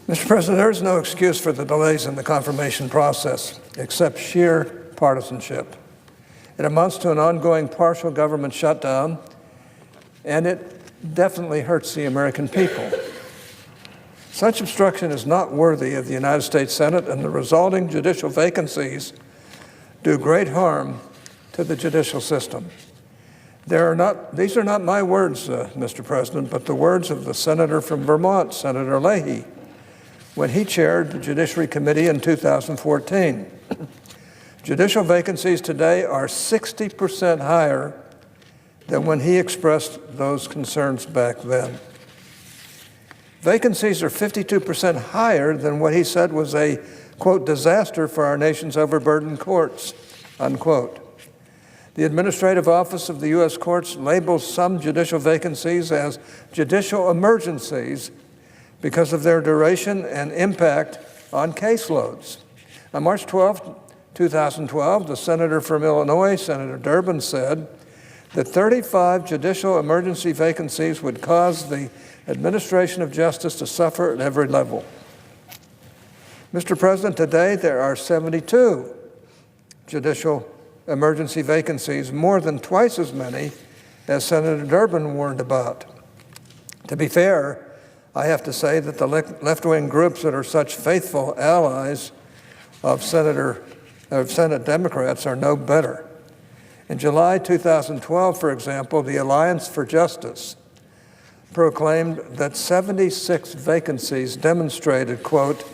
Mr. President, there is no excuse for the delays in the confirmation process except sheer partisanship. It amounts to an ongoing partial government shutdown, and it definitely hurts the American people. Such obstruction is not worthy of the United States Senate, and the resulting judicial vacancies do great harm to the judicial system. These are not my words, Mr. President, but the words of the senator from Vermont, Senator Leahy, when he chaired the Judiciary Committee in 2014. Judicial vacancies today are 60% higher than when he expressed those concerns back then. Vacancies are 52% higher than what he said was a, quote, disaster for our nation's overburdened courts, unquote. The Administrative Office of the U.S. Courts labels some judicial vacancies as judicial emergencies because of their duration and impact on caseloads. On March 12, 2012, the senator from Illinois, Senator Durbin, said that 35 judicial emergency vacancies would cause the administration of justice to suffer at every level. Mr. President, today there are 72 judicial emergency vacancies, more than twice as many as Senator Durbin warned about. To be fair, I have to say that the left-wing groups that are such faithful allies of Senate Democrats are no better. In July 2012, for example, the Alliance for Justice proclaimed that 76 vacancies demonstrated, quote,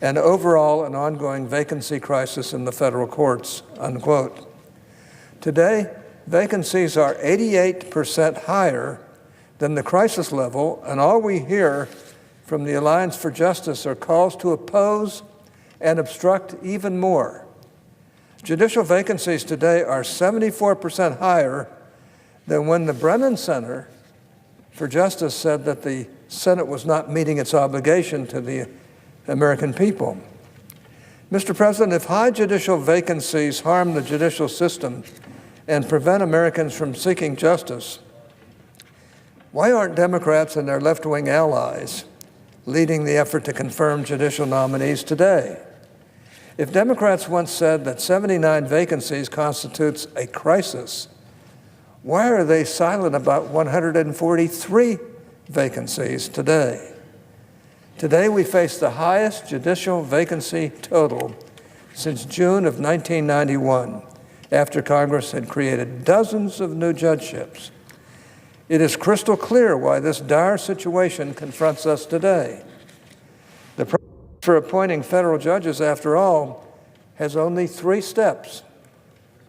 an overall and ongoing vacancy crisis in the federal courts, unquote. Today, vacancies are 88% higher than the crisis level, and all we hear from the Alliance for Justice are calls to oppose and obstruct even more. Judicial vacancies today are 74% higher than when the Brennan Center for Justice said that the Senate was not meeting its obligation to the American people. Mr. President, if high judicial vacancies harm the judicial system and prevent Americans from seeking justice, why aren't Democrats and their left-wing allies leading the effort to confirm judicial nominees today? If Democrats once said that 79 vacancies constitutes a crisis, why are they silent about 143 vacancies today? Today we face the highest judicial vacancy total since June of 1991, after Congress had created dozens of new judgeships. It is crystal clear why this dire situation confronts us today. The process for appointing federal judges, after all, has only 3 steps: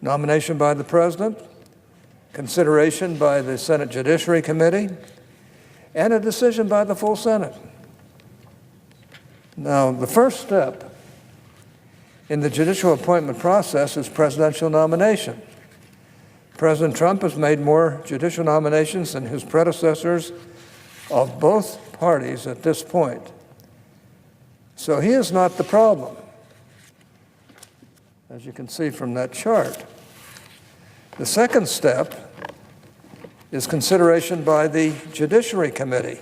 nomination by the President, consideration by the Senate Judiciary Committee, and a decision by the full Senate. Now, the first step in the judicial appointment process is presidential nomination. President Trump has made more judicial nominations than his predecessors of both parties at this point. So he is not the problem, as you can see from that chart. The second step is consideration by the Judiciary Committee.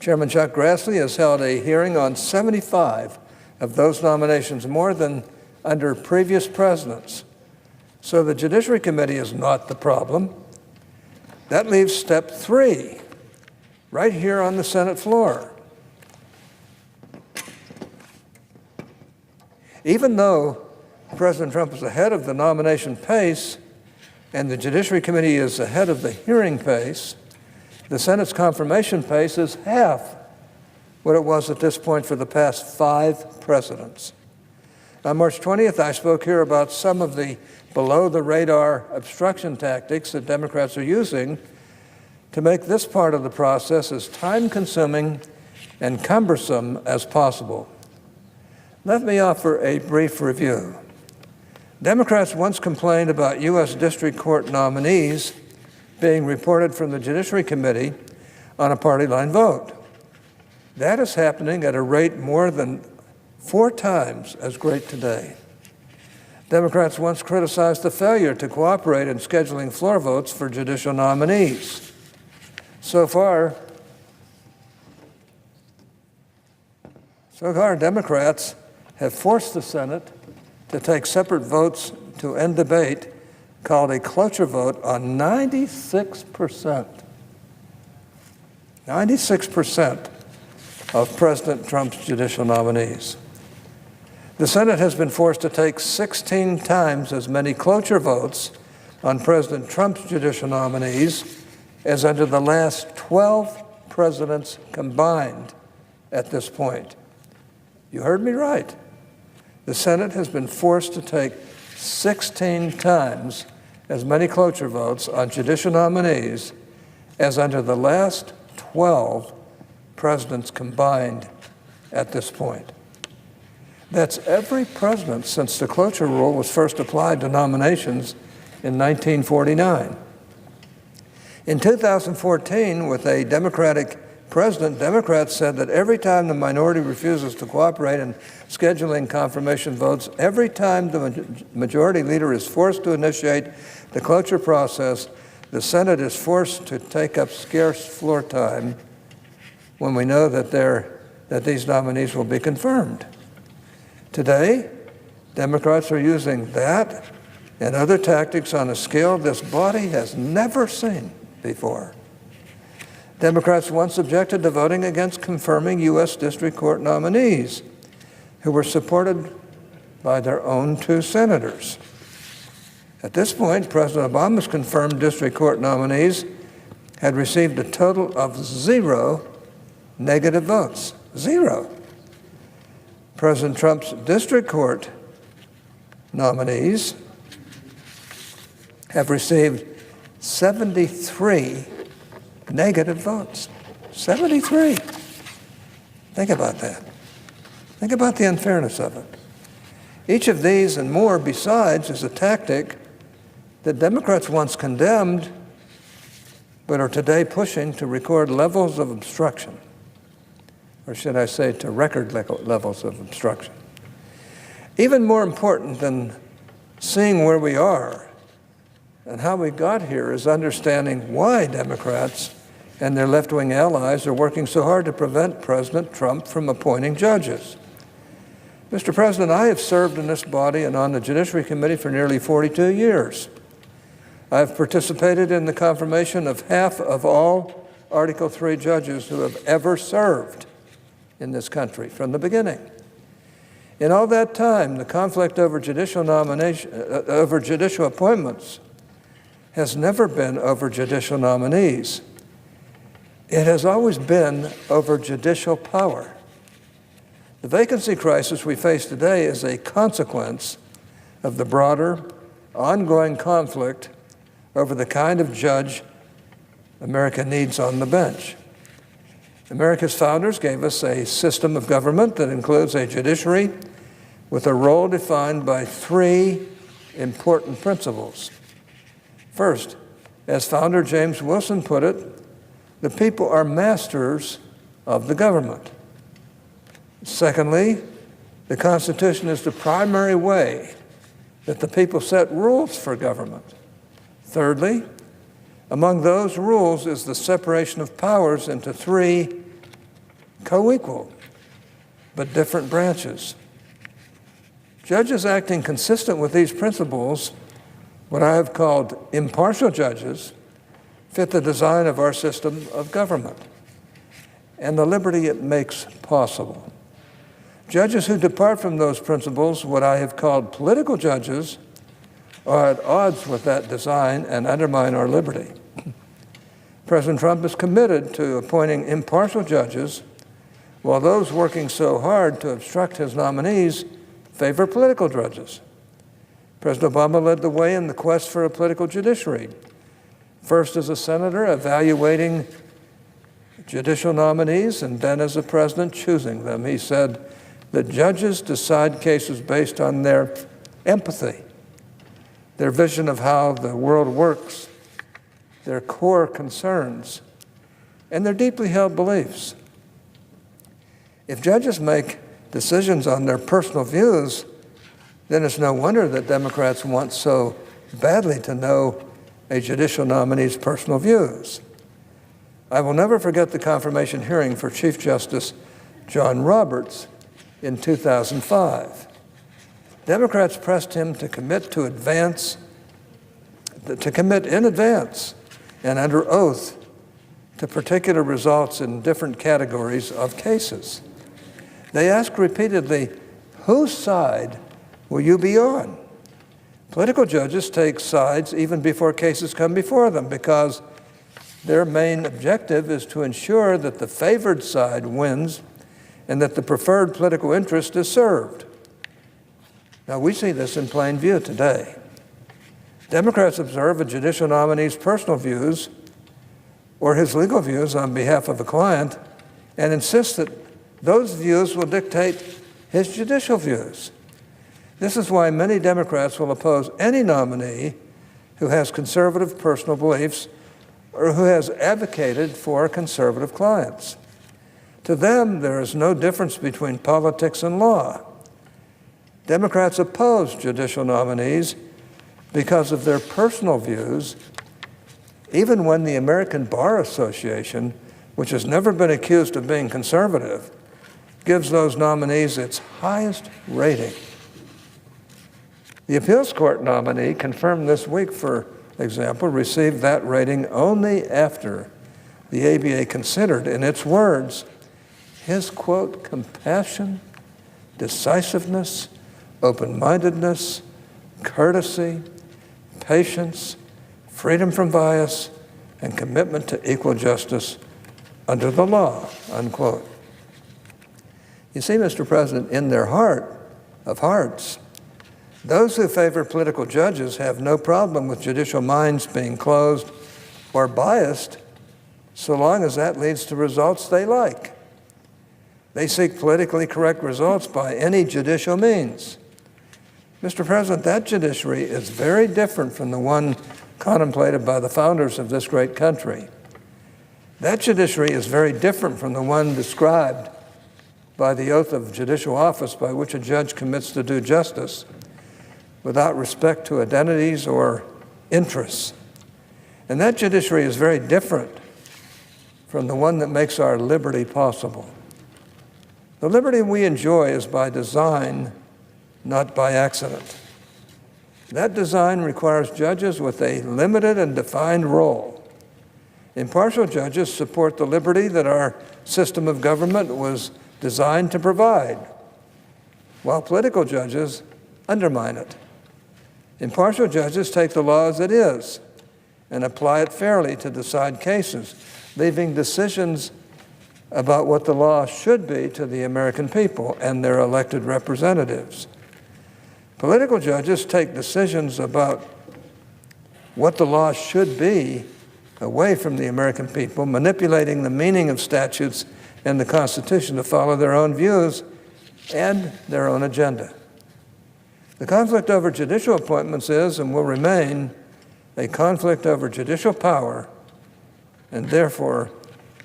Chairman Chuck Grassley has held a hearing on 75 of those nominations, more than under previous presidents. So the Judiciary Committee is not the problem. That leaves step 3, right here on the Senate floor. Even though President Trump is ahead of the nomination pace and the Judiciary Committee is ahead of the hearing pace, the Senate's confirmation pace is half what it was at this point for the past 5 presidents. On March 20th, I spoke here about some of the below-the-radar obstruction tactics that Democrats are using to make this part of the process as time-consuming and cumbersome as possible. Let me offer a brief review. Democrats once complained about U.S. District Court nominees being reported from the Judiciary Committee on a party line vote. That is happening at a rate more than 4 times as great today. Democrats once criticized the failure to cooperate in scheduling floor votes for judicial nominees. So far, So far, Democrats have forced the Senate to take separate votes to end debate, called a cloture vote, on 96%. 96% of President Trump's judicial nominees. The Senate has been forced to take 16 times as many cloture votes on President Trump's judicial nominees as under the last 12 presidents combined at this point. You heard me right. The Senate has been forced to take 16 times as many cloture votes on judicial nominees as under the last 12 presidents combined at this point. That's every president since the cloture rule was first applied to nominations in 1949. In 2014, with a Democratic president, Democrats said that every time the minority refuses to cooperate in scheduling confirmation votes, every time the majority leader is forced to initiate the cloture process, the Senate is forced to take up scarce floor time when we know that these nominees will be confirmed. Today, Democrats are using that and other tactics on a scale this body has never seen before. Democrats once objected to voting against confirming U.S. District Court nominees who were supported by their own two senators. At this point, President Obama's confirmed District Court nominees had received a total of 0 negative votes. 0. President Trump's District Court nominees have received 73 negative votes. 73. Think about that. Think about the unfairness of it. Each of these and more besides is a tactic that Democrats once condemned but are today pushing to record levels of obstruction, or should I say to record levels of obstruction. Even more important than seeing where we are and how we got here is understanding why Democrats and their left-wing allies are working so hard to prevent President Trump from appointing judges. Mr. President, I have served in this body and on the Judiciary Committee for nearly 42 years. I have participated in the confirmation of half of all Article III judges who have ever served in this country from the beginning. In all that time, the conflict over judicial appointments has never been over judicial nominees. It has always been over judicial power. The vacancy crisis we face today is a consequence of the broader, ongoing conflict over the kind of judge America needs on the bench. America's founders gave us a system of government that includes a judiciary with a role defined by 3 important principles. First, as founder James Wilson put it, the people are masters of the government. Secondly, the Constitution is the primary way that the people set rules for government. Thirdly, among those rules is the separation of powers into 3 co-equal but different branches. Judges acting consistent with these principles, what I have called impartial judges, fit the design of our system of government and the liberty it makes possible. Judges who depart from those principles, what I have called political judges, are at odds with that design and undermine our liberty. President Trump is committed to appointing impartial judges, while those working so hard to obstruct his nominees favor political judges. President Obama led the way in the quest for a political judiciary, first as a senator evaluating judicial nominees, and then as a president choosing them. He said that judges decide cases based on their empathy, their vision of how the world works, their core concerns, and their deeply held beliefs. If judges make decisions on their personal views, then it's no wonder that Democrats want so badly to know a judicial nominee's personal views. I will never forget the confirmation hearing for Chief Justice John Roberts in 2005. Democrats pressed him to commit in advance and under oath to particular results in different categories of cases. They asked repeatedly, whose side will you be on? Political judges take sides even before cases come before them because their main objective is to ensure that the favored side wins and that the preferred political interest is served. Now, we see this in plain view today. Democrats observe a judicial nominee's personal views or his legal views on behalf of a client and insist that those views will dictate his judicial views. This is why many Democrats will oppose any nominee who has conservative personal beliefs or who has advocated for conservative clients. To them, there is no difference between politics and law. Democrats oppose judicial nominees because of their personal views, even when the American Bar Association, which has never been accused of being conservative, gives those nominees its highest rating. The appeals court nominee confirmed this week, for example, received that rating only after the ABA considered, in its words, his, quote, compassion, decisiveness, open-mindedness, courtesy, patience, freedom from bias, and commitment to equal justice under the law, unquote. You see, Mr. President, in their heart of hearts, those who favor political judges have no problem with judicial minds being closed or biased so long as that leads to results they like. They seek politically correct results by any judicial means. Mr. President, that judiciary is very different from the one contemplated by the founders of this great country. That judiciary is very different from the one described by the oath of judicial office by which a judge commits to do justice without respect to identities or interests. And that judiciary is very different from the one that makes our liberty possible. The liberty we enjoy is by design, not by accident. That design requires judges with a limited and defined role. Impartial judges support the liberty that our system of government was designed to provide, while political judges undermine it. Impartial judges take the law as it is and apply it fairly to decide cases, leaving decisions about what the law should be to the American people and their elected representatives. Political judges take decisions about what the law should be away from the American people, manipulating the meaning of statutes and the Constitution to follow their own views and their own agenda. The conflict over judicial appointments is and will remain a conflict over judicial power and therefore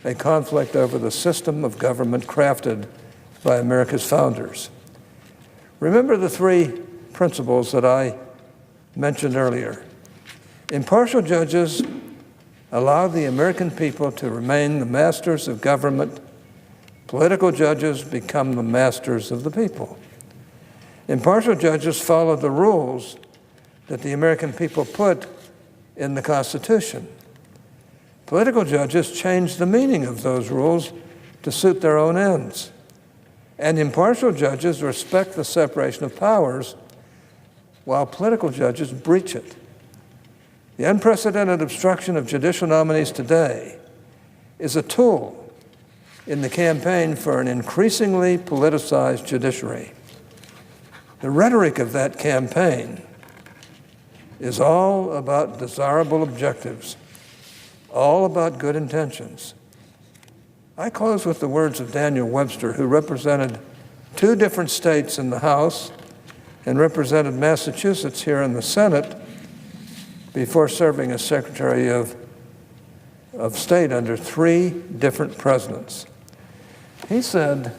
a conflict over the system of government crafted by America's founders. Remember the three principles that I mentioned earlier. Impartial judges allow the American people to remain the masters of government. Political judges become the masters of the people. Impartial judges follow the rules that the American people put in the Constitution. Political judges change the meaning of those rules to suit their own ends. And impartial judges respect the separation of powers, while political judges breach it. The unprecedented obstruction of judicial nominees today is a tool in the campaign for an increasingly politicized judiciary. The rhetoric of that campaign is all about desirable objectives, all about good intentions. I close with the words of Daniel Webster, who represented 2 different states in the House and represented Massachusetts here in the Senate before serving as Secretary of State under 3 different presidents. He said,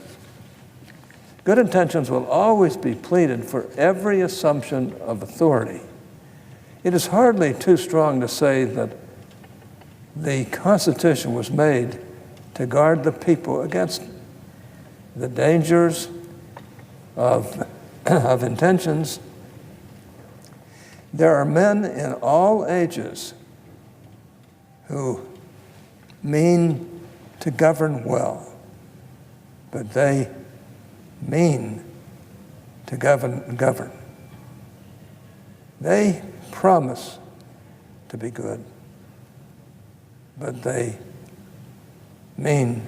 "Good intentions will always be pleaded for every assumption of authority. It is hardly too strong to say that the Constitution was made to guard the people against the dangers of, of intentions. There are men in all ages who mean to govern well, but they mean to govern. They promise to be good, but they mean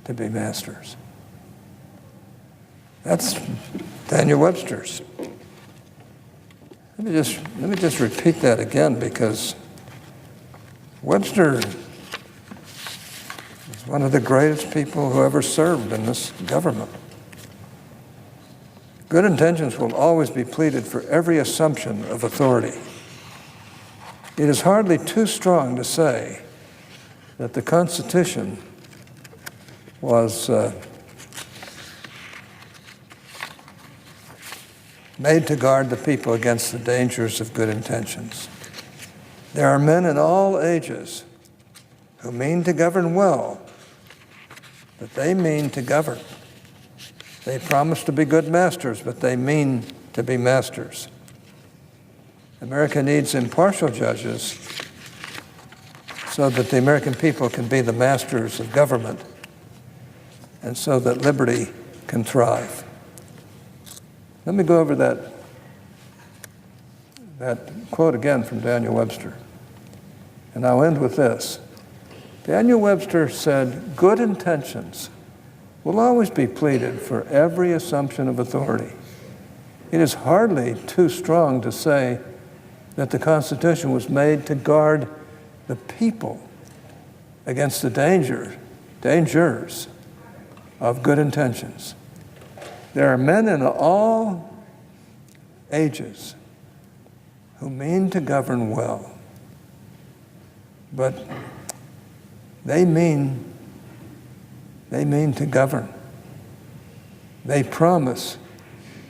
to be masters. That's Daniel Webster's. Let me just repeat that again, because Webster is one of the greatest people who ever served in this government. Good intentions will always be pleaded for every assumption of authority. It is hardly too strong to say that the Constitution was made to guard the people against the dangers of good intentions. There are men in all ages who mean to govern well, but they mean to govern. They promise to be good masters, but they mean to be masters. America needs impartial judges so that the American people can be the masters of government and so that liberty can thrive. Let me go over that quote again from Daniel Webster. And I'll end with this. Daniel Webster said, "Good intentions will always be pleaded for every assumption of authority." It is hardly too strong to say that the Constitution was made to guard the people against the dangers of good intentions. There are men in all ages who mean to govern well, but they mean to govern. They promise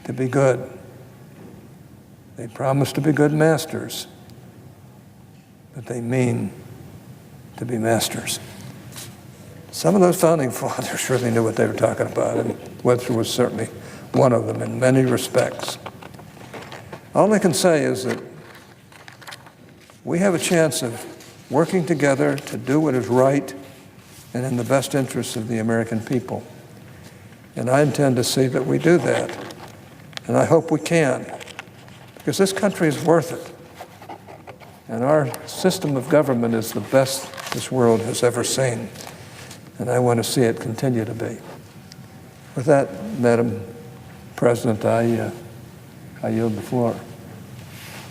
to be good. They promise to be good masters, but they mean to be masters. Some of those founding fathers really knew what they were talking about, and Webster was certainly one of them in many respects. All I can say is that we have a chance of working together to do what is right and in the best interests of the American people. And I intend to see that we do that. And I hope we can, because this country is worth it. And our system of government is the best this world has ever seen. And I want to see it continue to be. With that, Madam President, I yield the floor.